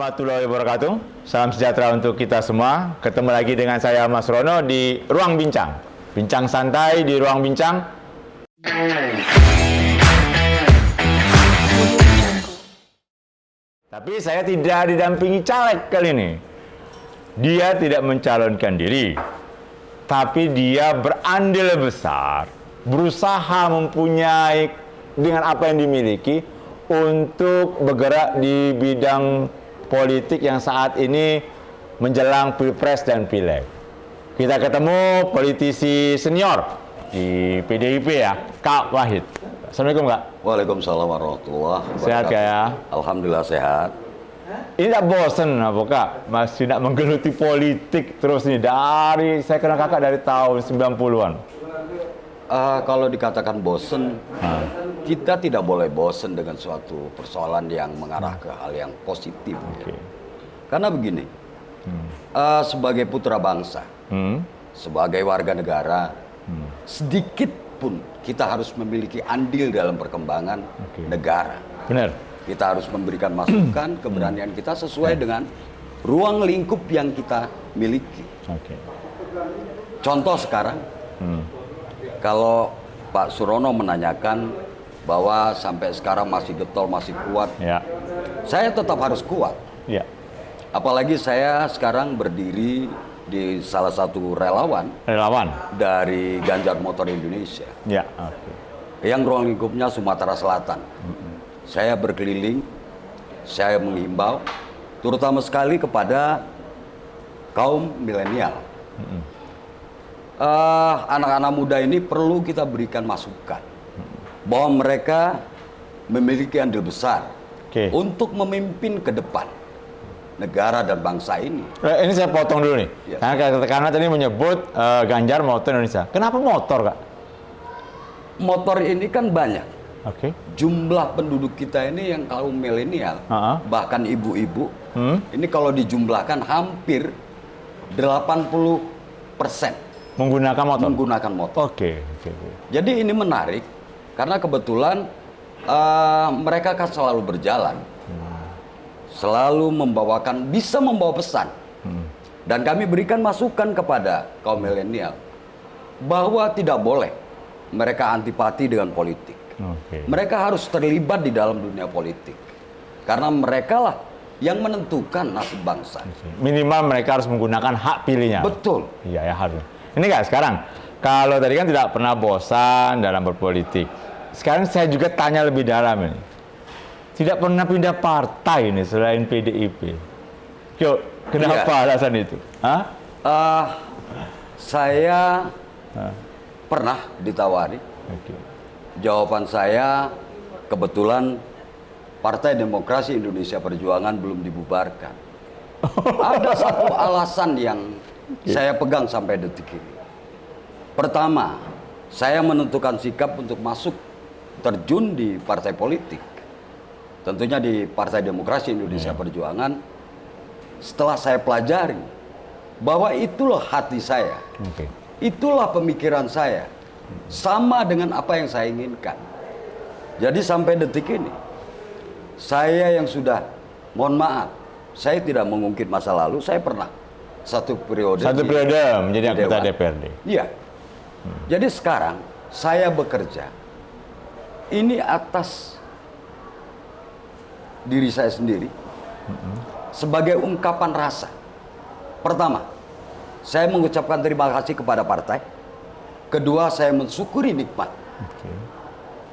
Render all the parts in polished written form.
warahmatullahi wabarakatuh. Salam sejahtera untuk kita semua. Ketemu lagi dengan saya Mas Rono di Ruang Bincang. Bincang santai di Ruang Bincang. Tapi saya tidak didampingi caleg kali ini. Dia tidak mencalonkan diri. Tapi dia berandil besar, berusaha mempunyai dengan apa yang dimiliki untuk bergerak di bidang politik yang saat ini menjelang Pilpres dan Pileg. Kita ketemu politisi senior di PDIP ya, Kak Wahid. Assalamualaikum Kak. Waalaikumsalam warahmatullahi wabarakatuh. Sehat Kak ya? Alhamdulillah sehat. Ini tak bosen apa Kak? Masih nak menggeluti politik terus nih dari, saya kenal Kakak dari tahun 90-an. Kalau dikatakan bosen, kita tidak boleh bosen dengan suatu persoalan yang mengarah ke hal yang positif. Okay. Karena begini, sebagai putra bangsa, sebagai warga negara, sedikit pun kita harus memiliki andil dalam perkembangan negara. Benar. Kita harus memberikan masukan, keberanian kita sesuai dengan ruang lingkup yang kita miliki. Okay. Contoh sekarang, kalau Pak Surono menanyakan bahwa sampai sekarang masih getol, masih kuat, Ya. saya tetap harus kuat. Ya. Apalagi saya sekarang berdiri di salah satu relawan dari Ganjar Motor Indonesia, Ya. Okay. yang ruang lingkupnya Sumatera Selatan. Saya berkeliling, saya menghimbau, terutama sekali kepada kaum milenial. Anak-anak muda ini perlu kita berikan masukan bahwa mereka memiliki andil besar untuk memimpin ke depan negara dan bangsa ini. Ini saya potong dulu nih, Ya. karena tadi menyebut Ganjar Motor Indonesia. Kenapa motor Kak? Motor ini kan banyak. Oke. Jumlah penduduk kita ini yang kaum milenial, bahkan ibu-ibu, ini kalau dijumlahkan hampir 80% menggunakan motor. Oke. Jadi ini menarik karena kebetulan mereka kan selalu berjalan, selalu bisa membawa pesan, dan kami berikan masukan kepada kaum milenial bahwa tidak boleh mereka antipati dengan politik. Mereka harus terlibat di dalam dunia politik karena mereka lah yang menentukan nasib bangsa. Minimal mereka harus menggunakan hak pilihnya. Betul. Iya ya harus. Ini Kak, sekarang kalau tadi kan tidak pernah bosan dalam berpolitik. Sekarang saya juga tanya lebih dalam ini. Tidak pernah pindah partai ini selain PDIP. Yuk, kenapa alasan itu? Saya pernah ditawari. Jawaban saya, kebetulan Partai Demokrasi Indonesia Perjuangan belum dibubarkan. Ada satu alasan yang saya pegang sampai detik ini. Pertama, saya menentukan sikap untuk masuk terjun di partai politik. Tentunya di Partai Demokrasi Indonesia Perjuangan. Setelah saya pelajari bahwa itulah hati saya, itulah pemikiran saya, sama dengan apa yang saya inginkan. Jadi sampai detik ini, saya yang sudah, mohon maaf, saya tidak mengungkit masa lalu. Saya pernah satu periode menjadi anggota DPRD. Iya. Jadi sekarang saya bekerja ini atas diri saya sendiri sebagai ungkapan rasa. Pertama, saya mengucapkan terima kasih kepada partai. Kedua, saya mensyukuri nikmat.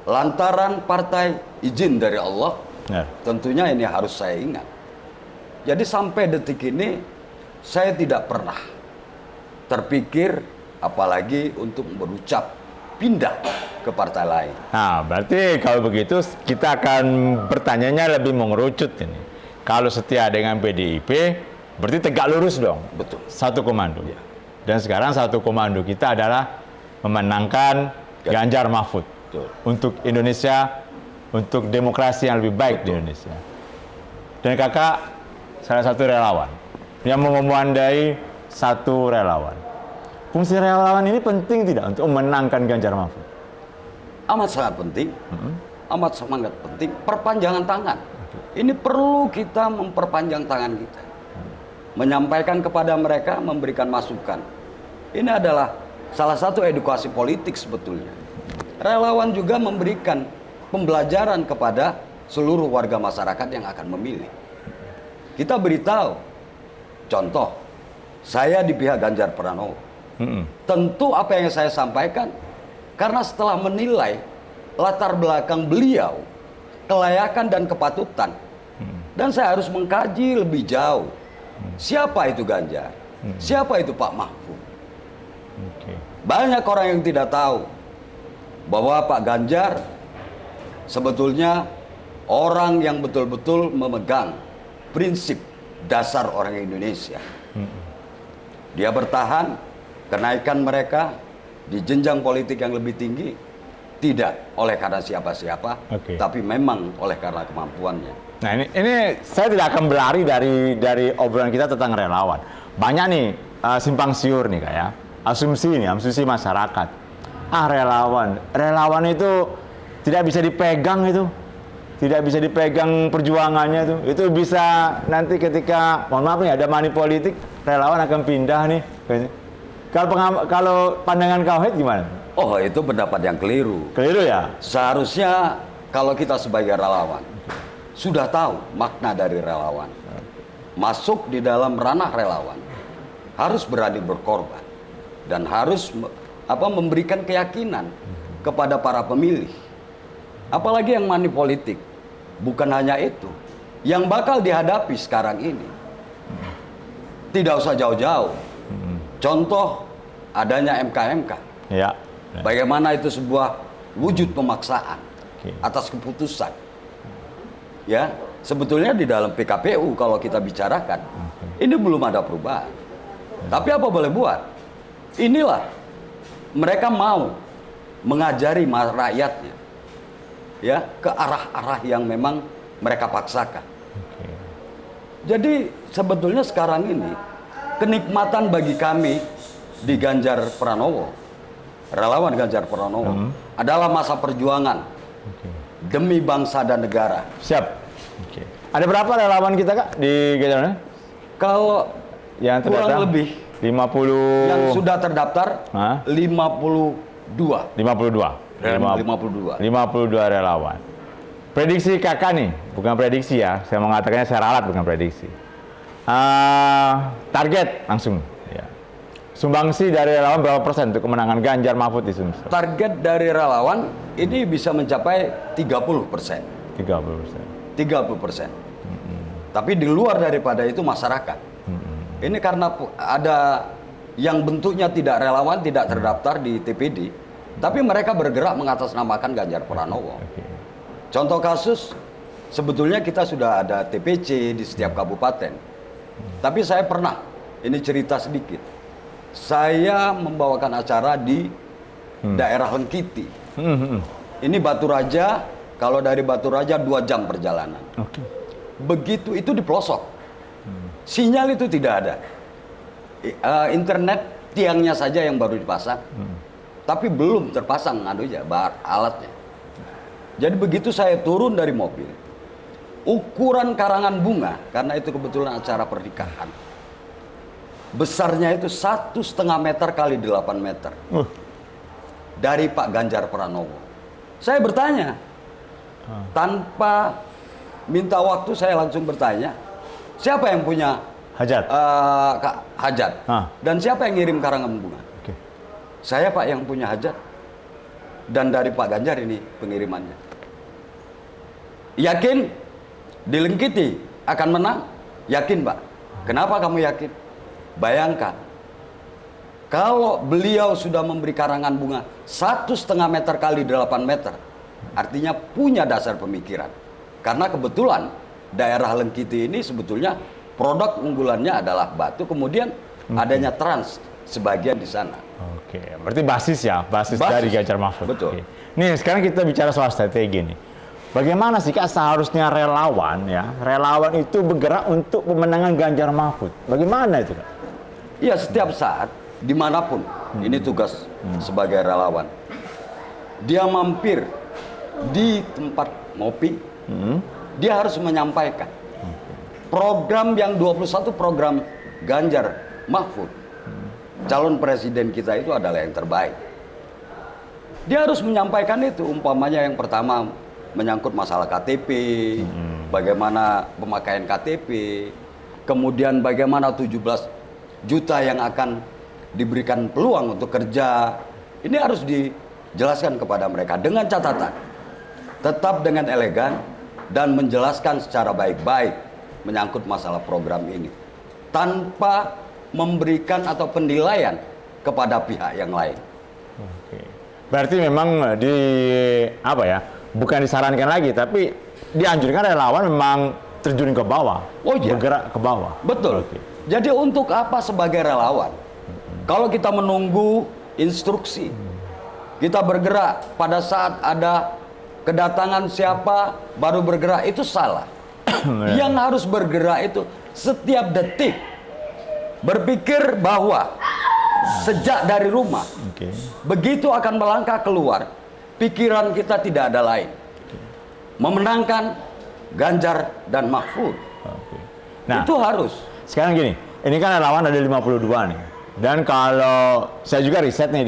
Lantaran partai izin dari Allah, tentunya ini harus saya ingat. Jadi sampai detik ini, saya tidak pernah terpikir, apalagi untuk berucap pindah ke partai lain. Nah, berarti kalau begitu kita akan bertanyanya lebih mengerucut ini. Kalau setia dengan PDIP, berarti tegak lurus dong. Betul. Satu komando. Ya. Dan sekarang satu komando kita adalah memenangkan Ganjar Mahfud. Betul. Untuk Indonesia, untuk demokrasi yang lebih baik di Indonesia. Dan kakak salah satu relawan yang memandai satu relawan. Fungsi relawan ini penting tidak untuk memenangkan Ganjar Mahfud? Amat sangat penting, amat sangat penting. Perpanjangan tangan Ini perlu kita memperpanjang tangan kita. Menyampaikan kepada mereka, memberikan masukan. Ini adalah salah satu edukasi politik sebetulnya. Relawan juga memberikan pembelajaran kepada seluruh warga masyarakat yang akan memilih. Kita beritahu, contoh, saya di pihak Ganjar Pranowo. Tentu apa yang saya sampaikan, karena setelah menilai latar belakang beliau, kelayakan dan kepatutan, dan saya harus mengkaji lebih jauh. Siapa itu Ganjar? Siapa itu Pak Mahfud? Banyak orang yang tidak tahu bahwa Pak Ganjar sebetulnya orang yang betul-betul memegang prinsip dasar orang Indonesia. Dia bertahan kenaikan mereka di jenjang politik yang lebih tinggi tidak oleh karena siapa-siapa, tapi memang oleh karena kemampuannya. Nah ini saya tidak akan berlari dari obrolan kita tentang relawan. Banyak nih simpang siur nih kayak asumsi masyarakat. Relawan itu tidak bisa dipegang itu, tidak bisa dipegang perjuangannya itu bisa nanti ketika mohon maaf nih ada money politik relawan akan pindah nih. Kalau pandangan kau gimana? Oh, itu pendapat yang keliru. Keliru ya? Seharusnya kalau kita sebagai relawan sudah tahu makna dari relawan. Masuk di dalam ranah relawan harus berani berkorban dan harus memberikan keyakinan kepada para pemilih. Apalagi yang money politik. Bukan hanya itu. Yang bakal dihadapi sekarang ini tidak usah jauh-jauh. Contoh adanya MK-MK. Ya. Bagaimana itu sebuah wujud pemaksaan atas keputusan. Ya, sebetulnya di dalam PKPU kalau kita bicarakan, ini belum ada perubahan. Tapi apa boleh buat? Inilah mereka mau mengajari rakyatnya, ya, ke arah-arah yang memang mereka paksakan. Jadi sebetulnya sekarang ini kenikmatan bagi kami di Ganjar Pranowo, relawan Ganjar Pranowo, adalah masa perjuangan demi bangsa dan negara. Siap. Ada berapa relawan kita Kak di Ganjar? Kalau yang kurang lebih 50 yang sudah terdaftar 52 relawan. Prediksi Kakak nih, bukan prediksi ya, saya mengatakannya saya ralat bukan prediksi. Target langsung ya. Sumbangsi dari relawan berapa persen untuk kemenangan Ganjar Mahfud di Sumsel? Target dari relawan ini bisa mencapai 30%. 30%. Tapi di luar daripada itu masyarakat. Ini karena ada yang bentuknya tidak relawan, tidak terdaftar di TPD, tapi mereka bergerak mengatasnamakan Ganjar Pranowo. Contoh kasus, sebetulnya kita sudah ada TPC di setiap kabupaten. Tapi saya pernah, ini cerita sedikit. Saya membawakan acara di daerah Lengkiti. Ini Batu Raja, kalau dari Batu Raja 2 jam perjalanan. Begitu itu di pelosok. Sinyal itu tidak ada. Internet tiangnya saja yang baru dipasang. Tapi belum terpasang alatnya. Jadi begitu saya turun dari mobil, ukuran karangan bunga, karena itu kebetulan acara pernikahan, besarnya itu 1,5 meter kali 8 meter. Dari Pak Ganjar Pranowo. Saya bertanya, tanpa minta waktu saya langsung bertanya, siapa yang punya hajat? Hajat. Dan siapa yang ngirim karangan bunga? Saya Pak yang punya hajat. Dan dari Pak Ganjar ini pengirimannya. Yakin di Lengkiti akan menang? Yakin Pak. Kenapa kamu yakin? Bayangkan, kalau beliau sudah memberi karangan bunga 1,5 meter kali 8 meter, artinya punya dasar pemikiran. Karena kebetulan daerah Lengkiti ini sebetulnya produk unggulannya adalah batu, kemudian adanya trans sebagian di sana. Berarti basis dari Ganjar Mahfud. Betul. Nih sekarang kita bicara soal strategi nih. Bagaimana sih Kak seharusnya relawan itu bergerak untuk pemenangan Ganjar Mahfud? Bagaimana itu Kak? Iya, setiap saat dimanapun ini tugas sebagai relawan. Dia mampir di tempat ngopi, dia harus menyampaikan. Program yang 21 program Ganjar Mahfud, calon presiden kita itu adalah yang terbaik. Dia harus menyampaikan itu, umpamanya yang pertama menyangkut masalah KTP, bagaimana pemakaian KTP, kemudian bagaimana 17 juta yang akan diberikan peluang untuk kerja. Ini harus dijelaskan kepada mereka dengan catatan, tetap dengan elegan dan menjelaskan secara baik-baik menyangkut masalah program ini, tanpa memberikan atau penilaian kepada pihak yang lain. Oke. Berarti memang bukan disarankan lagi, tapi dianjurkan relawan memang terjun ke bawah, Oh iya, bergerak ke bawah. betul. Oke. Jadi untuk apa sebagai relawan? Kalau kita menunggu instruksi, kita bergerak pada saat ada kedatangan siapa baru bergerak, itu salah. Yang harus bergerak itu setiap detik, berpikir bahwa sejak dari rumah, begitu akan melangkah keluar, pikiran kita tidak ada lain, memenangkan Ganjar dan Mahfud. Nah, itu harus. sekarang gini, ini kan relawan ada 52 nih. Dan kalau saya juga riset nih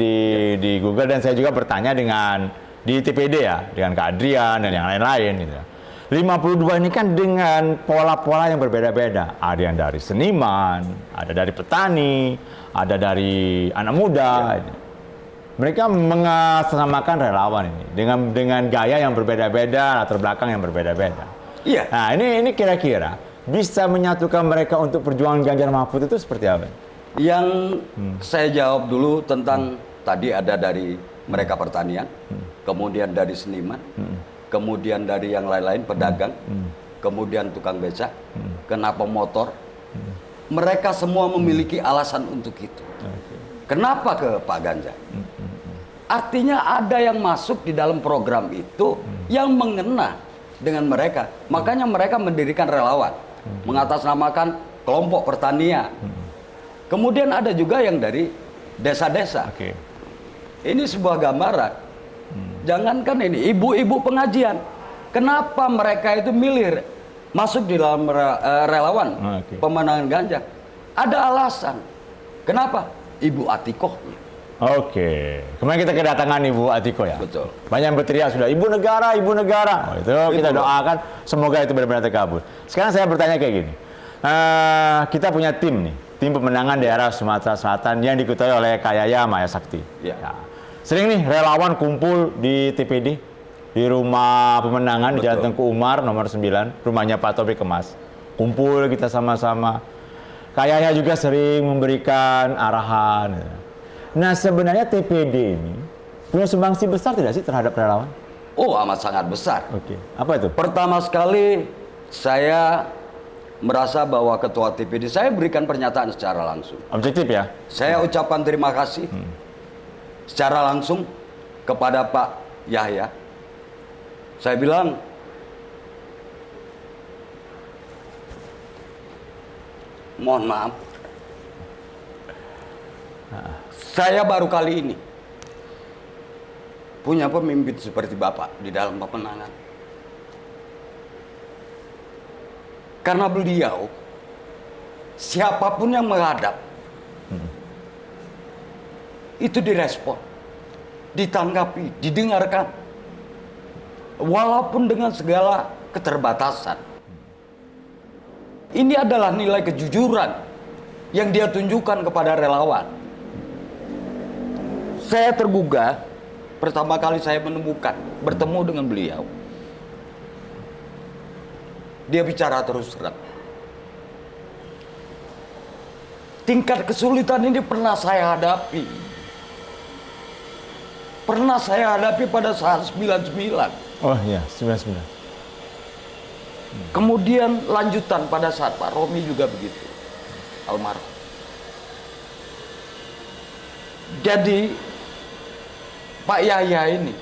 di Google, dan saya juga bertanya dengan di TPD ya, dengan Kak Adrian dan yang lain-lain gitu. 52 ini kan dengan pola-pola yang berbeda-beda. Ada yang dari seniman, ada dari petani, ada dari anak muda. Ya. Mereka mengatasnamakan relawan ini dengan gaya yang berbeda-beda, latar belakang yang berbeda-beda. Iya. Nah, ini kira-kira bisa menyatukan mereka untuk perjuangan Ganjar Mahfud itu seperti apa? Yang saya jawab dulu tentang tadi ada dari mereka pertanian, kemudian dari seniman, kemudian dari yang lain-lain, pedagang, kemudian tukang becak, kenapa motor. Mereka semua memiliki alasan untuk itu. Kenapa ke Pak Ganjar? Artinya ada yang masuk di dalam program itu yang mengena dengan mereka. Makanya mereka mendirikan relawan, mengatasnamakan kelompok pertanian. Kemudian ada juga yang dari desa-desa. Ini sebuah gambaran. Jangankan ini, ibu-ibu pengajian. Kenapa mereka itu milih masuk di dalam relawan pemenangan Ganjar? Ada alasan. Kenapa? Ibu Atikohnya. Oke, kemarin kita kedatangan Ibu Atiko ya. Betul. Banyak yang berteriak sudah, Ibu Negara, Ibu Negara. Oh, itu kita doakan semoga itu benar-benar terkabul. Sekarang saya bertanya kayak gini, kita punya tim nih, tim pemenangan daerah Sumatera Selatan yang diketuai oleh Kak Yaya Maya Sakti. Ya. Ya. Sering nih relawan kumpul di TPD, di rumah pemenangan di Jalan Tengku Umar nomor 9, rumahnya Pak Taufik Kemas. Kumpul kita sama-sama. Kak Yaya juga sering memberikan arahan. Nah, sebenarnya TPD ini punya sumbangsi besar tidak sih terhadap relawan? Oh, amat sangat besar. Oke, apa itu? Pertama sekali saya merasa bahwa ketua TPD, saya berikan pernyataan secara langsung. Objektif ya? Saya ucapkan terima kasih secara langsung kepada Pak Yahya. Saya bilang, mohon maaf, saya baru kali ini punya pemimpin seperti Bapak di dalam pemenangan. Karena beliau, siapapun yang menghadap, itu direspon, ditanggapi, didengarkan. Walaupun dengan segala keterbatasan. Ini adalah nilai kejujuran yang dia tunjukkan kepada relawan. Saya tergugah pertama kali saya menemukan, bertemu dengan beliau. Dia bicara terus terang. Tingkat kesulitan ini pernah saya hadapi. Pernah saya hadapi pada saat 99. Oh iya, 99. Kemudian lanjutan pada saat Pak Romi juga begitu. Almarhum. Jadi Pak Yahya ini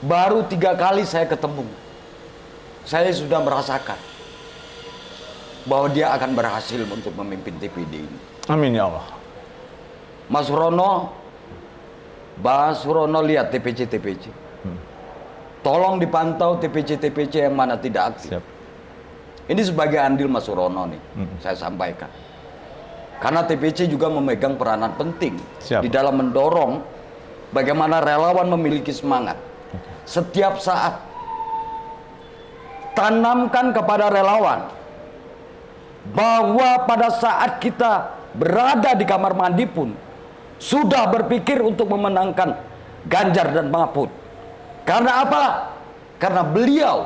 baru 3 kali saya ketemu. Saya sudah merasakan bahwa dia akan berhasil untuk memimpin TPD ini. Amin ya Allah. Mas Rono lihat TPC. Tolong dipantau TPC-TPC yang mana tidak aktif. Siap. Ini sebagai andil Mas Surono nih, saya sampaikan. Karena TPC juga memegang peranan penting Siap. di dalam mendorong bagaimana relawan memiliki semangat. Setiap saat, tanamkan kepada relawan bahwa pada saat kita berada di kamar mandi pun sudah berpikir untuk memenangkan Ganjar dan Mahfud. Karena apa? Karena beliau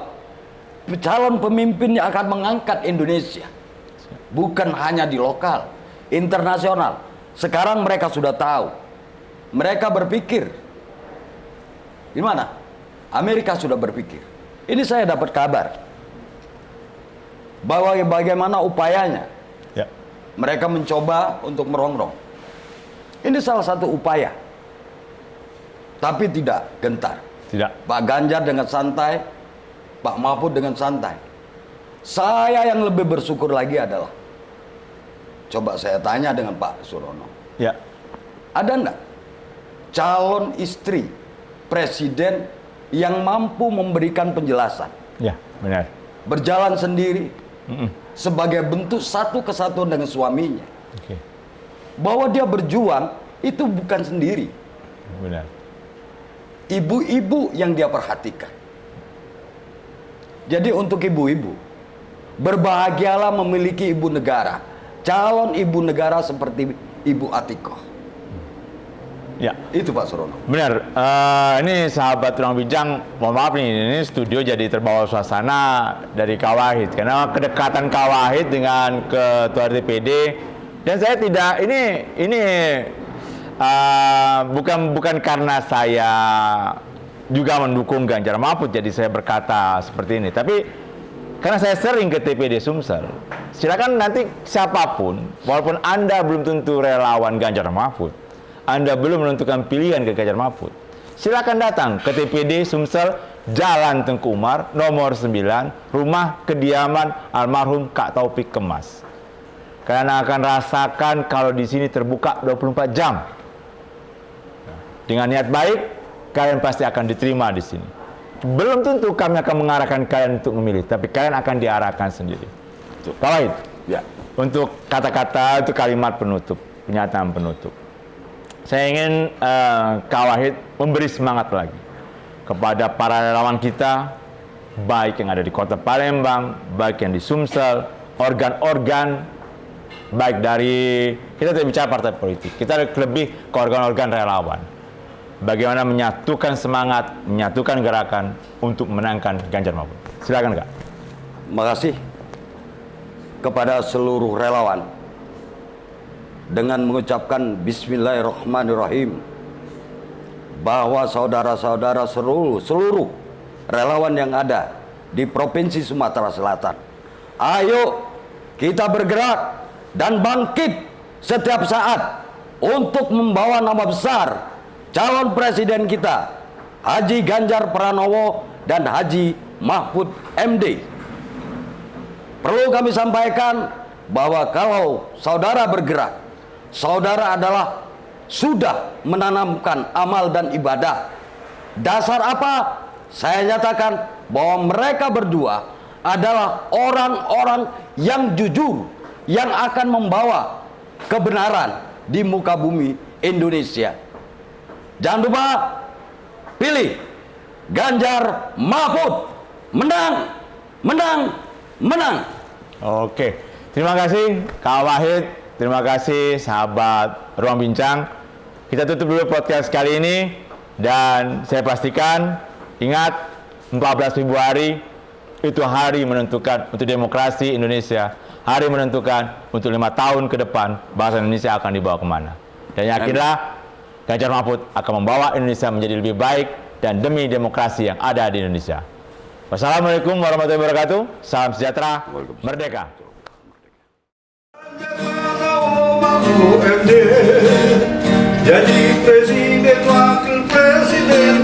calon pemimpin yang akan mengangkat Indonesia. Bukan hanya di lokal, internasional. Sekarang mereka sudah tahu. Mereka berpikir. Di mana? Amerika sudah berpikir. Ini saya dapat kabar bahwa bagaimana upayanya. Ya. Mereka mencoba untuk merongrong. Ini salah satu upaya. Tapi tidak gentar. Tidak. Pak Ganjar dengan santai, Pak Mahfud dengan santai. Saya yang lebih bersyukur lagi adalah, coba saya tanya dengan Pak Surono, Ya. ada enggak calon istri presiden yang mampu memberikan penjelasan, Ya, benar. berjalan sendiri sebagai bentuk satu kesatuan dengan suaminya, Oke. bahwa dia berjuang itu bukan sendiri, Benar. ibu-ibu yang dia perhatikan. Jadi untuk ibu-ibu, berbahagialah memiliki ibu negara, calon ibu negara seperti Ibu Atikoh. Ya. Itu Pak Surono. Benar, ini sahabat Ruang Bincang, mohon maaf nih, ini studio jadi terbawa suasana dari Kak Wahid, karena kedekatan Kak Wahid dengan Ketua DPD, dan saya tidak, ini bukan karena saya juga mendukung Ganjar Mahfud, jadi saya berkata seperti ini, tapi karena saya sering ke TPD Sumsel. Silakan nanti siapapun, walaupun Anda belum tentu relawan Ganjar Mahfud, Anda belum menentukan pilihan ke Ganjar Mahfud, silakan datang ke TPD Sumsel, Jalan Tengku Umar, nomor 9, rumah kediaman almarhum Kak Taufik Kemas. Kalian akan rasakan kalau di sini terbuka 24 jam. Dengan niat baik, kalian pasti akan diterima di sini. Belum tentu kami akan mengarahkan kalian untuk memilih, tapi kalian akan diarahkan sendiri. Kak Wahid, Ya. untuk kata-kata, itu kalimat penutup, pernyataan penutup. Saya ingin Kak Wahid memberi semangat lagi kepada para relawan kita, baik yang ada di Kota Palembang, baik yang di Sumsel, organ-organ, baik dari, kita tidak bicara partai politik, kita lebih ke organ-organ relawan. Bagaimana menyatukan semangat, menyatukan gerakan untuk menangkan Ganjar Mahfud. Silakan Kak. Makasih kepada seluruh relawan dengan mengucapkan Bismillahirrahmanirrahim bahwa saudara-saudara seluruh relawan yang ada di Provinsi Sumatera Selatan, ayo kita bergerak dan bangkit setiap saat untuk membawa nama besar calon presiden kita, Haji Ganjar Pranowo dan Haji Mahfud MD. Perlu kami sampaikan bahwa kalau saudara bergerak, saudara adalah sudah menanamkan amal dan ibadah. Dasar apa? Saya nyatakan bahwa mereka berdua adalah orang-orang yang jujur, yang akan membawa kebenaran di muka bumi Indonesia. Jangan lupa pilih Ganjar Mahfud. Menang, menang, menang. Oke, terima kasih Kak Wahid, terima kasih sahabat Ruang Bincang. Kita tutup dulu podcast kali ini, dan saya pastikan, ingat 14 Februari itu hari menentukan untuk demokrasi Indonesia, hari menentukan untuk 5 tahun ke depan bangsa Indonesia akan dibawa kemana. Dan yakinlah Ganjar Mahfud akan membawa Indonesia menjadi lebih baik dan demi demokrasi yang ada di Indonesia. Wassalamualaikum warahmatullahi wabarakatuh. Salam sejahtera, merdeka. Jadi presiden, wakil presiden